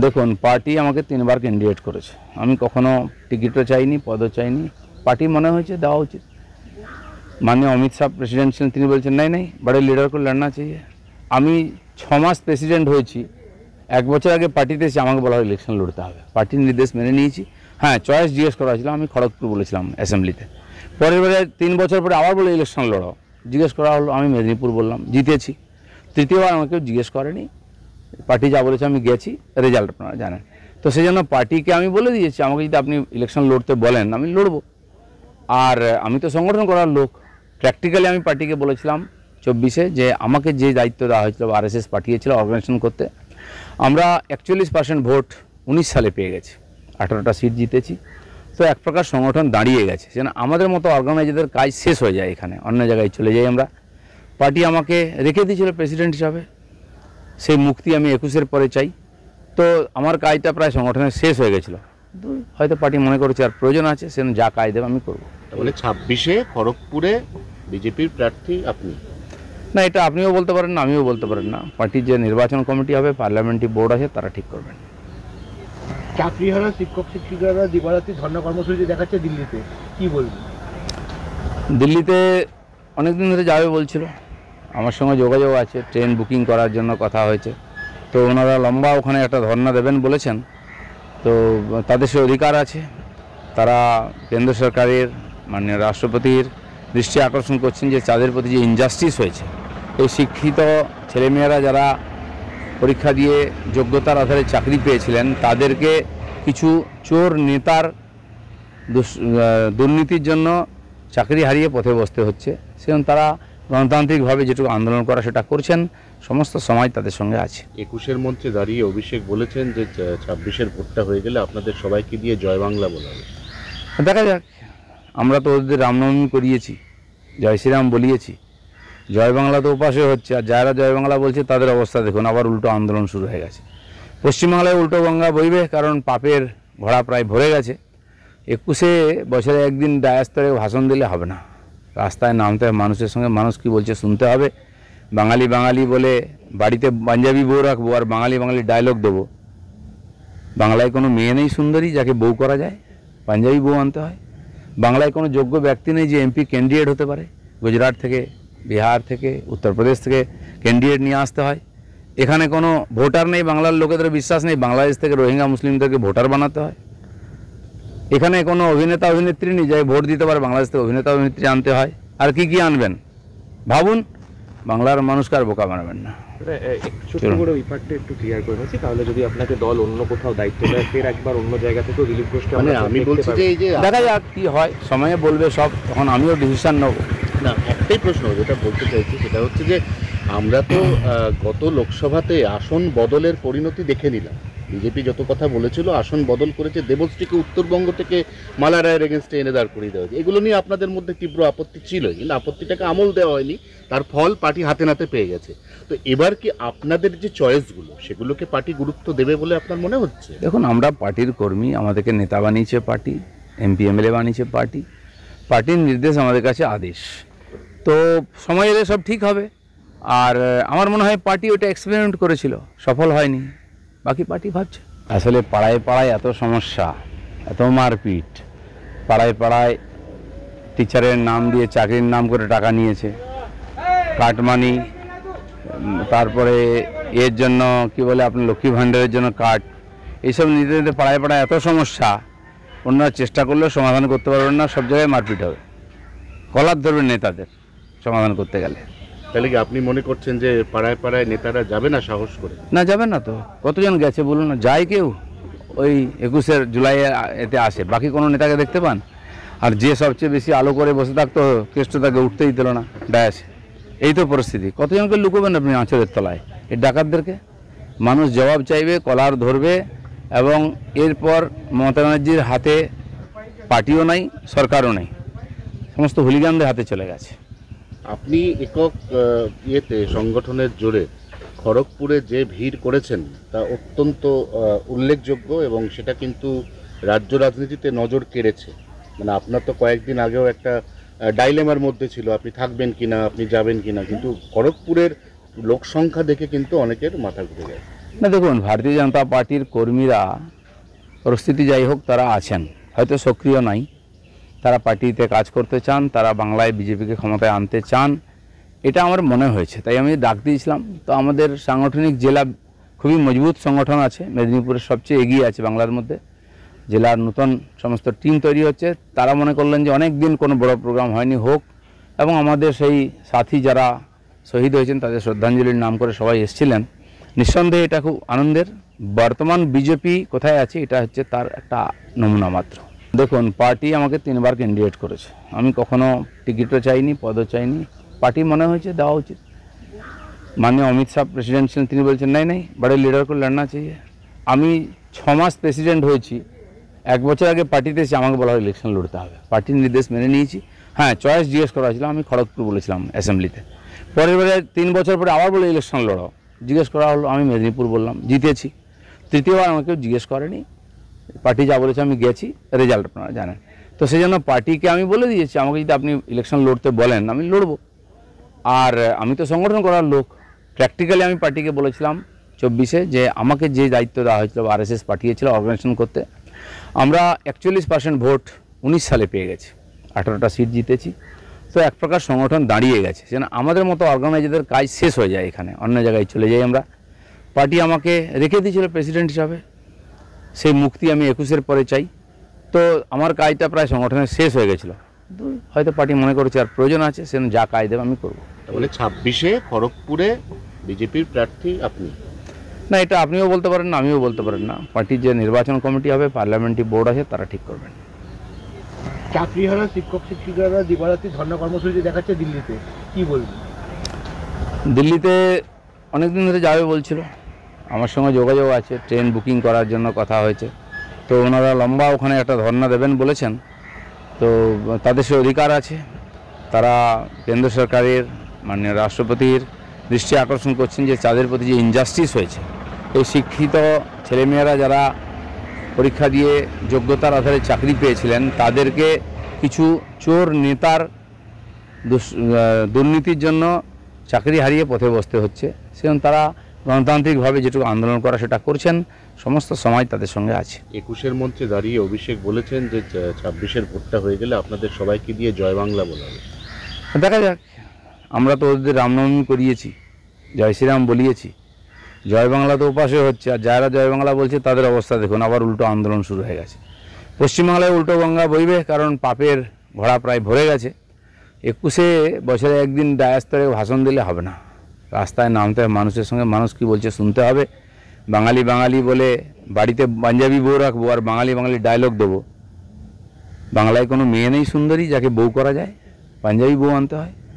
দেখুন, পার্টি আমাকে 3বার ক্যান্ডিডেট করেছে। আমি কখনো টিকিটও চাইনি, পদও চাইনি। পার্টি মনে হয়েছে দেওয়া উচিত। माननीय अमित शाह प्रेसिडेंट ছিলেন, তিনি বলছেন नहीं नहीं बड़े लीडर को लड़ना चाहिए। আমি 6 মাস প্রেসিডেন্ট হয়েছি, 1 বছর আগে পার্টিতে এসে আমাকে বলা হয় ইলেকশন লড়তে হবে। পার্টির নির্দেশ মেনে নিয়েছি। হ্যাঁ, চয়েস জিজ্ঞেস করা হয়েছিল, আমি খড়গপুর বলেছিলাম অ্যাসেম্বলিতে। পরের বারে 3 বছর পরে আবার বলে ইলেকশন লড়ো, জিজ্ঞেস করা হলো, আমি মেদিনীপুর বললাম, জিতেছি। তৃতীয়বার আমাকে কেউ জিজ্ঞেস করেনি, পার্টি যা বলেছে আমি গেছি, রেজাল্ট আপনারা জানেন। তো সেই জন্য পার্টিকে আমি বলে দিয়েছি, আমাকে যদি আপনি ইলেকশন লড়তে বলেন আমি লড়বো। আর আমি তো সংগঠন করার লোক। প্র্যাকটিক্যালি আমি পার্টিকে বলেছিলাম 24-এ যে আমাকে যে দায়িত্ব দেওয়া হয়েছিল, আরএসএস পাঠিয়েছিল অর্গানাইজেশন করতে, আমরা 41% ভোট 19 সালে পেয়ে গেছি, 18টা সিট জিতেছি। তো এক প্রকার সংগঠন দাঁড়িয়ে গেছে, যেন আমাদের মতো অর্গানাইজারদের কাজ শেষ হয়ে যায়, এখানে অন্য জায়গায় চলে যাই আমরা। পার্টি আমাকে রেখে দিয়েছিল প্রেসিডেন্ট হিসাবে, সেই মুক্তি আমি 21-এর পরে চাই। তো আমার কাজটা প্রায় সংগঠনের শেষ হয়ে গেছিলো, হয়তো পার্টি মনে করেছে আর প্রয়োজন আছে, সেজন্য যা কাজ দেবে আমি করবো। তাহলে 26-এ খড়গপুরে বিজেপির প্রার্থী আপনি? না, এটা আপনিও বলতে পারেন না, আমিও বলতে পারেন না। পার্টির যে নির্বাচন কমিটি হবে, পার্লামেন্টারি বোর্ড আছে, তারা ঠিক করবেন। চাকরিহারা শিক্ষক শিক্ষিকারা দিবারাত্রি ধর্ণা কর্মসূচি দেখাচ্ছে দিল্লিতে, কি বলবেন? দিল্লিতে অনেকদিন ধরে যাবে বলছিল, আমার সঙ্গে যোগাযোগ আছে, ট্রেন বুকিং করার জন্য কথা হয়েছে। তো ওনারা লম্বা ওখানে একটা ধর্ণা দেবেন বলেছেন। তো তাদের সে অধিকার আছে, তারা কেন্দ্র সরকারের মাননীয় রাষ্ট্রপতির দৃষ্টি আকর্ষণ করছেন যে তাদের প্রতি যে ইনজাস্টিস হয়েছে, এই শিক্ষিত ছেলেমেয়েরা যারা পরীক্ষা দিয়ে যোগ্যতার আধারে চাকরি পেয়েছিলেন, তাদেরকে কিছু চোর নেতার দুর্নীতির জন্য চাকরি হারিয়ে পথে বসতে হচ্ছে। সেজন্য তারা গণতান্ত্রিকভাবে যেটুকু আন্দোলন করা সেটা করছেন, সমস্ত সমাজ তাদের সঙ্গে আছে। 21-এর মঞ্চে দাঁড়িয়ে অভিষেক বলেছেন যে 26-এর ভোটটা হয়ে গেলে আপনাদের সবাইকে দিয়ে জয় বাংলা বলা হবে। দেখা যাক, আমরা তো ওদের রামনবমী করিয়েছি, জয় শ্রীরাম বলিয়েছি, জয় বাংলা তো উপাসে হচ্ছে। আর যারা জয় বাংলা বলছে তাদের অবস্থা দেখুন, আবার উল্টো আন্দোলন শুরু হয়ে গেছে। পশ্চিমবাংলায় উল্টো গঙ্গা বইবে, কারণ পাপের ঘোড়া প্রায় ভরে গেছে। 21-এ বছরে একদিন ডায়াস্তরে ভাষণ দিলে হবে না, রাস্তায় নামতে হবে, মানুষের সঙ্গে মানুষ কী বলছে শুনতে হবে। বাঙালি বাঙালি বলে বাড়িতে পাঞ্জাবি বউ রাখবো আর বাঙালি বাঙালি ডায়লগ দেবো। বাংলায় কোনো মেয়ে নেই সুন্দরী যাকে বউ করা যায়, পাঞ্জাবি বউ আনতে হয়। বাংলায় কোনো যোগ্য ব্যক্তি নেই যে এমপি ক্যান্ডিডেট হতে পারে, গুজরাট থেকে, বিহার থেকে, উত্তরপ্রদেশ থেকে ক্যান্ডিডেট নিয়ে আসতে হয়। এখানে কোনো ভোটার নেই, বাংলার লোকেদের বিশ্বাস নেই, বাংলাদেশ থেকে রোহিঙ্গা মুসলিমদেরকে ভোটার বানাতে হয়। এখানে কোনো অভিনেতা অভিনেত্রী নেই যাই ভোট দিতে পারে, বাংলাদেশ থেকে অভিনেতা অভিনেত্রী আনতে হয়। আর কি কি আনবেন ভাবুন, বাংলার মানুষকে আর বোকা বানাবেন না। ছোট করে ওই পার্টটা একটু ক্লিয়ার করে নিচ্ছি, তাহলে যদি আপনাকে দল অন্য কোথাও দায়িত্ব দেয়, ফের একবার অন্য জায়গা থেকেও রিলিফ ঘোষটা মানে আমি বলছি যে এই যে দেখা যাক কি হয়, সময়ে বলবে সব, তখন আমিও ডিসিশন নেব। না, একটাই প্রশ্ন যেটা বলতে চাইছি সেটা হচ্ছে যে আমরা তো গত লোকসভাতে আসন বদলের পরিণতি দেখে নিলাম। বিজেপি যত কথা বলেছিল আসন বদল করেছে, দেবশ্রীকে উত্তরবঙ্গ থেকে মালা রায়ের এগেনস্টে এনে দাঁড় করিয়ে দেওয়া হয়েছে। এগুলো নিয়ে আপনাদের মধ্যে তীব্র আপত্তি ছিল, কিন্তু আপত্তিটাকে আমল দেওয়া হয়নি, তার ফল পার্টি হাতে নাতে পেয়ে গেছে। তো এবার কি আপনাদের যে চয়েসগুলো সেগুলোকে পার্টি গুরুত্ব দেবে বলে আপনার মনে হচ্ছে? দেখুন, আমরা পার্টির কর্মী, আমাদেরকে নেতা বানিয়েছে পার্টি, এমপি এমএলএ বানিয়েছে পার্টি, পার্টির নির্দেশ আমাদের কাছে আদেশ। তো সময় এলে সব ঠিক হবে। আর আমার মনে হয় পার্টি ওটা এক্সপেরিমেন্ট করেছিল, সফল হয়নি, বাকি পার্টি ভাবছে। আসলে পাড়ায় পাড়ায় এত সমস্যা, এত মারপিট, পাড়ায় পাড়ায় টিচারের নাম দিয়ে চাকরির নাম করে টাকা নিয়েছে, কাটমানি, তারপরে এর জন্য কি বলে আপনার লক্ষ্মী ভাণ্ডারের জন্য কাট, এইসব নিতে নিতে পাড়ায় পাড়ায় এত সমস্যা, অন্যরা চেষ্টা করলেও সমাধান করতে পারবেন না, সব জায়গায় মারপিট হবে, কলার ধরবেন নেতাদের সমাধান করতে গেলে। তাহলে কি আপনি মনে করছেন যে পাড়ায় পাড়ায় নেতারা যাবে না সাহস করে? না, যাবেন না তো, কতজন গেছে বলুন না, যায় কেউ? ওই 21 জুলাই এতে আসে, বাকি কোনো নেতাকে দেখতে পান? আর যে সবচেয়ে বেশি আলো করে বসে থাকতো কেষ্ট তাকে উঠতেই দিল না ডায়াসে। এই তো পরিস্থিতি, কতজনকে লুকোবেন আপনি আঁচলের তলায়? এই ডাকাতদেরকে মানুষ জবাব চাইবে, কলার ধরবে। এবং এরপর মমতা ব্যানার্জির হাতে পার্টিও নাই, সরকারও নেই, সমস্ত হুলিগানদের হাতে চলে গেছে। আপনি একক ইয়েতে সংগঠনের জোরে খড়গপুরে যে ভিড় করেছেন তা অত্যন্ত উল্লেখযোগ্য, এবং সেটা কিন্তু রাজ্য রাজনীতিতে নজর কেড়েছে। মানে আপনার তো কয়েকদিন আগেও একটা ডাইলেমার মধ্যে ছিল, আপনি থাকবেন কিনা, আপনি যাবেন কিনা, কিন্তু খড়গপুরের লোক সংখ্যা দেখে কিন্তু অনেকের মাথা ঘুরে যায়। না দেখুন, ভারতীয় জনতা পার্টির কর্মীরা পরিস্থিতি যাই হোক তারা আছেন, হয়তো সক্রিয় নাই, তারা পার্টিতে কাজ করতে চান, তারা বাংলায় বিজেপিকে ক্ষমতায় আনতে চান, এটা আমার মনে হয়েছে, তাই আমি ডাক দিয়েছিলাম। তো আমাদের সাংগঠনিক জেলা খুবই মজবুত সংগঠন আছে, মেদিনীপুরের সবচেয়ে এগিয়ে আছে বাংলার মধ্যে। জেলার নতুন সমস্ত টিম তৈরি হচ্ছে, তারা মনে করলেন যে অনেক দিন কোনো বড় প্রোগ্রাম হয়নি, হোক, এবং আমাদের সেই সাথী যারা শহীদ হয়েছেন তাদের শ্রদ্ধাঞ্জলির নাম করে সবাই এসেছিলেন। নিঃসন্দেহে এটা খুব আনন্দের। বর্তমান বিজেপি কোথায় আছে এটা হচ্ছে তার একটা নমুনা মাত্র। দেখুন, পার্টি আমাকে 3বার ক্যান্ডিডেট করেছে, আমি কখনো টিকিটও চাইনি, পদও চাইনি, পার্টি মনে হয়েছে দেওয়া উচিত। माननीय अमित शाह प्रेसिडेंट ছিলেন, তিনি বলছেন नहीं बड़े लीडर को लड़ना चाहिए। আমি 6 মাস প্রেসিডেন্ট হয়েছি, 1 বছর আগে পার্টিতে এসে আমাকে বলা হয় ইলেকশন লড়তে হবে, পার্টির নির্দেশ মেনে নিয়েছি। হ্যাঁ, চয়েস জিজ্ঞেস করা হয়েছিল, আমি খড়গপুর বলেছিলাম অ্যাসেম্বলিতে। পরের বারে 3 বছর পরে আবার বলে ইলেকশন লড়ো, জিজ্ঞেস করা হলো, আমি মেদিনীপুর বললাম, জিতেছি। তৃতীয়বার আমাকে জিজ্ঞেস করেনি, পার্টি যা বলেছে আমি গেছি, রেজাল্ট আপনারা জানেন। তো সেই জন্য পার্টিকে আমি বলে দিয়েছি আমাকে যদি আপনি ইলেকশন লড়তে বলেন আমি লড়বো। আর আমি তো সংগঠন করার লোক, প্র্যাকটিক্যালি আমি পার্টিকে বলেছিলাম 24-এ যে আমাকে যে দায়িত্ব দেওয়া হয়েছিল, আরএসএস পাঠিয়েছিল অর্গানাইজেশন করতে, আমরা 41% ভোট 19 সালে পেয়ে গেছি, 18টা সিট জিতেছি। তো এক প্রকার সংগঠন দাঁড়িয়ে গেছে, যেন আমাদের মতো অর্গানাইজারদের কাজ শেষ হয়ে যায়, এখানে অন্য জায়গায় চলে যাই আমরা। পার্টি আমাকে রেখে দিয়েছিল প্রেসিডেন্ট হিসাবে, সেই মুক্তি আমি 21-এর পরে চাই। তো আমার কাজটা প্রায় সংগঠনের শেষ হয়ে গেছিলো, হয়তো পার্টি মনে করেছে আর প্রয়োজন আছে, সে যা কাজ দেবে আমি করবো। তাহলে 26-এ খড়গপুরে বিজেপির প্রার্থী আপনি? না, এটা আপনিও বলতে পারেন না, আমিও বলতে পারেন না, পার্টির যে নির্বাচন কমিটি হবে, পার্লামেন্টারি বোর্ড আছে, তারা ঠিক করবেন। চাকরিহারা শিক্ষক শিক্ষিকারা দিবারাত্রি ধর্ণা কর্মসূচি দেখাচ্ছে দিল্লিতে, কি বলবেন? দিল্লিতে অনেক দিন ধরে যাবে বলছিল, আমার সঙ্গে যোগাযোগ আছে, ট্রেন বুকিং করার জন্য কথা হয়েছে। তো ওনারা লম্বা ওখানে একটা ধর্ণা দেবেন বলেছেন। তো তাদের সে অধিকার আছে, তারা কেন্দ্র সরকারের মাননীয় রাষ্ট্রপতির দৃষ্টি আকর্ষণ করছেন যে তাদের প্রতি যে ইনজাস্টিস হয়েছে, এই শিক্ষিত ছেলেমেয়েরা যারা পরীক্ষা দিয়ে যোগ্যতার আধারে চাকরি পেয়েছিলেন, তাদেরকে কিছু চোর নেতার দুর্নীতির জন্য চাকরি হারিয়ে পথে বসতে হচ্ছে। সেজন্য তারা গণতান্ত্রিকভাবে যেটুকু আন্দোলন করা সেটা করছেন, সমস্ত সমাজ তাদের সঙ্গে আছে। 21-এর মঞ্চে দাঁড়িয়ে অভিষেক বলেছেন যে 26-এর ভোটটা হয়ে গেলে আপনাদের সবাইকে দিয়ে জয় বাংলা বলাবে। দেখা যাক, আমরা তো ওদের রামনবমী করিয়েছি, জয় শ্রীরাম বলিয়েছি, জয় বাংলা তো উপাসে হচ্ছে, আর যারা জয় বাংলা বলছে তাদের অবস্থা দেখুন, আবার উল্টো আন্দোলন শুরু হয়ে গেছে। পশ্চিমবাংলায় উল্টো গঙ্গা বইবে, কারণ পাপের ঘোড়া প্রায় ভরে গেছে। 21-এ বছরে একদিন ডায়াস্তরে ভাষণ দিলে হবে না, রাস্তায় নামতে হবে, মানুষের সঙ্গে মানুষ কী বলছে শুনতে হবে। বাঙালি বাঙালি বলে বাড়িতে পাঞ্জাবি বউ রাখবো আর বাঙালি বাঙালি ডায়লগ দেবো। বাংলায় কোনো মেয়ে নেই সুন্দরী যাকে বউ করা যায়, পাঞ্জাবি বউ আনতে হয়।